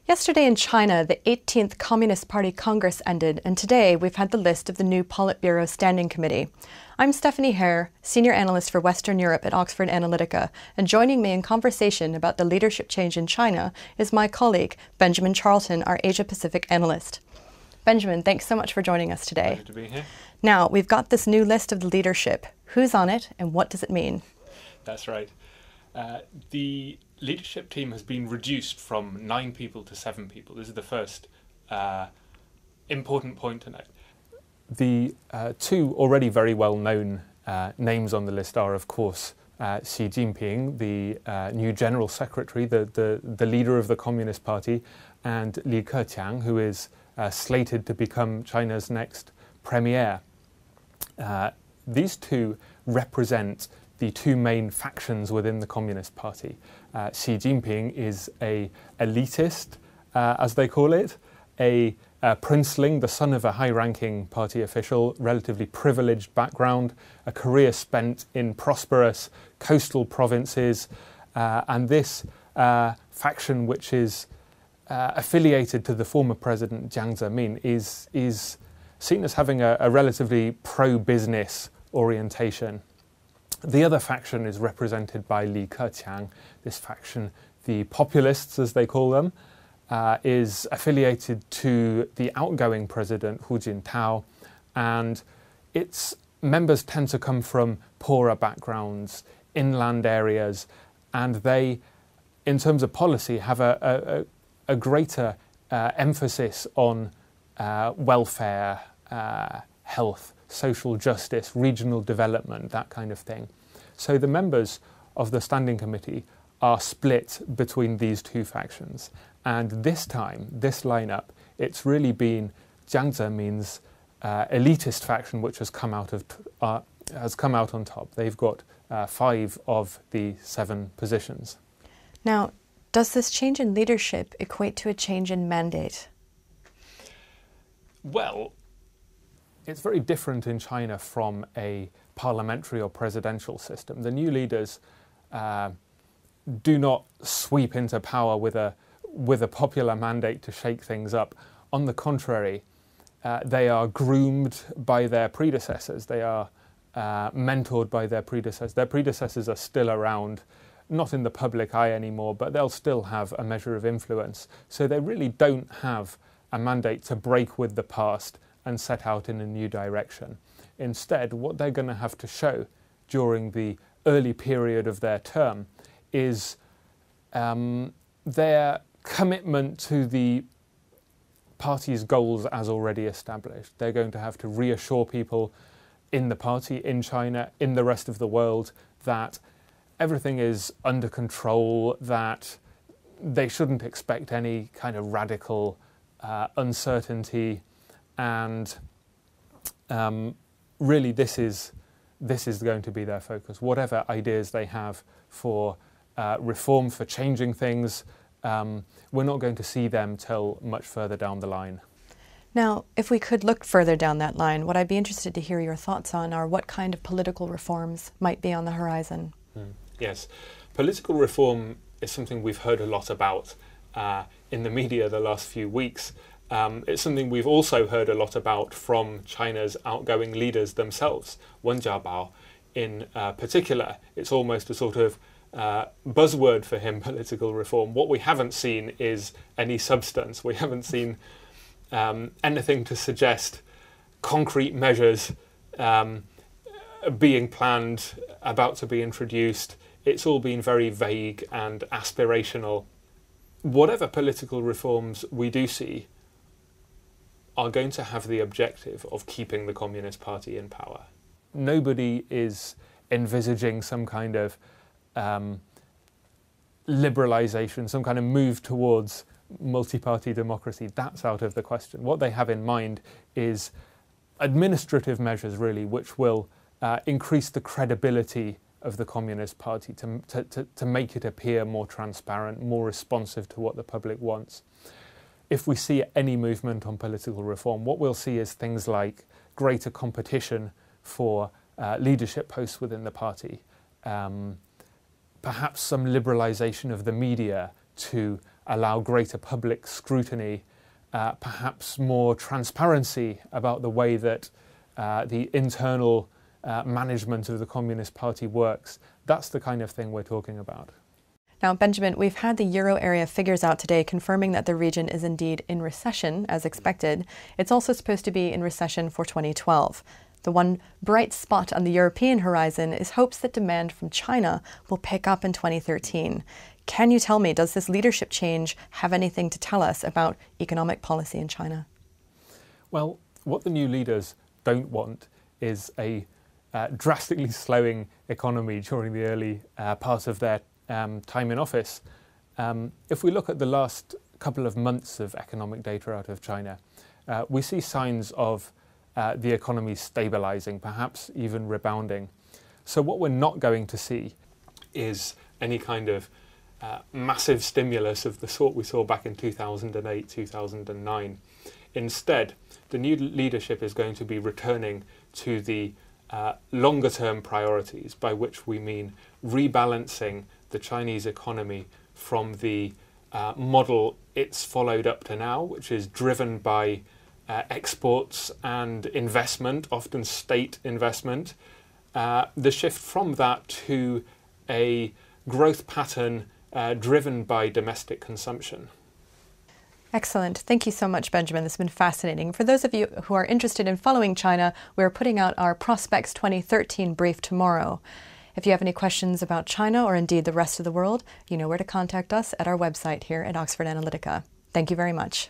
Yesterday in China, the 18th Communist Party Congress ended, and today we've had the list of the new Politburo Standing Committee. I'm Stephanie Hare, Senior Analyst for Western Europe at Oxford Analytica, and joining me in conversation about the leadership change in China is my colleague, Benjamin Charlton, our Asia-Pacific Analyst. Benjamin, thanks so much for joining us today. Pleasure to be here. Now, we've got this new list of the leadership. Who's on it, and what does it mean? That's right. The leadership team has been reduced from 9 people to 7 people. This is the first important point to note. The two already very well-known names on the list are, of course, Xi Jinping, the new General Secretary, the leader of the Communist Party, and Li Keqiang, who is slated to become China's next premier. These two represent the two main factions within the Communist Party. Xi Jinping is a elitist, as they call it, a princeling, the son of a high-ranking party official, relatively privileged background, a career spent in prosperous coastal provinces, and this faction, which is affiliated to the former president Jiang Zemin, is seen as having a relatively pro-business orientation. The other faction is represented by Li Keqiang. This faction, the populists as they call them, is affiliated to the outgoing president Hu Jintao, and its members tend to come from poorer backgrounds, inland areas, and they, in terms of policy, have a greater emphasis on welfare, health, social justice, regional development, that kind of thing. So the members of the Standing Committee are split between these two factions. And this time, this lineup, it's really been Jiang Zemin's elitist faction which has come out on top. They've got 5 of the 7 positions. Now, does this change in leadership equate to a change in mandate? Well, it's very different in China from a parliamentary or presidential system. The new leaders do not sweep into power with a popular mandate to shake things up. On the contrary, they are groomed by their predecessors. They are mentored by their predecessors. Their predecessors are still around, not in the public eye anymore, but they'll still have a measure of influence. So they really don't have a mandate to break with the past and set out in a new direction. Instead, what they're going to have to show during the early period of their term is their commitment to the party's goals as already established. They're going to have to reassure people in the party, in China, in the rest of the world, that everything is under control, that they shouldn't expect any kind of radical uncertainty, and really this is going to be their focus. Whatever ideas they have for reform, for changing things, we're not going to see them till much further down the line. Now, if we could look further down that line, what I'd be interested to hear your thoughts on are what kind of political reforms might be on the horizon. Yes, political reform is something we've heard a lot about in the media the last few weeks. It's something we've also heard a lot about from China's outgoing leaders themselves. Wen Jiabao in particular, it's almost a sort of buzzword for him, political reform. What we haven't seen is any substance. We haven't seen anything to suggest concrete measures being planned, about to be introduced. It's all been very vague and aspirational. Whatever political reforms we do see are going to have the objective of keeping the Communist Party in power. Nobody is envisaging some kind of liberalisation, some kind of move towards multi-party democracy. That's out of the question. What they have in mind is administrative measures, really, which will increase the credibility of the Communist Party, to make it appear more transparent, more responsive to what the public wants. If we see any movement on political reform, what we'll see is things like greater competition for leadership posts within the party, perhaps some liberalisation of the media to allow greater public scrutiny, perhaps more transparency about the way that the internal management of the Communist Party works. That's the kind of thing we're talking about. Now, Benjamin, we've had the euro area figures out today confirming that the region is indeed in recession, as expected. It's also supposed to be in recession for 2012. The one bright spot on the European horizon is hopes that demand from China will pick up in 2013. Can you tell me, does this leadership change have anything to tell us about economic policy in China? Well, what the new leaders don't want is a drastically slowing economy during the early part of their time in office. If we look at the last couple of months of economic data out of China, we see signs of the economy stabilising, perhaps even rebounding. So what we're not going to see is any kind of massive stimulus of the sort we saw back in 2008, 2009. Instead, the new leadership is going to be returning to the longer-term priorities, by which we mean rebalancing the Chinese economy from the model it's followed up to now, which is driven by exports and investment, often state investment. The shift from that to a growth pattern driven by domestic consumption. Excellent. Thank you so much, Benjamin. This has been fascinating. For those of you who are interested in following China, we're putting out our Prospects 2013 brief tomorrow. If you have any questions about China or indeed the rest of the world, you know where to contact us at our website here at Oxford Analytica. Thank you very much.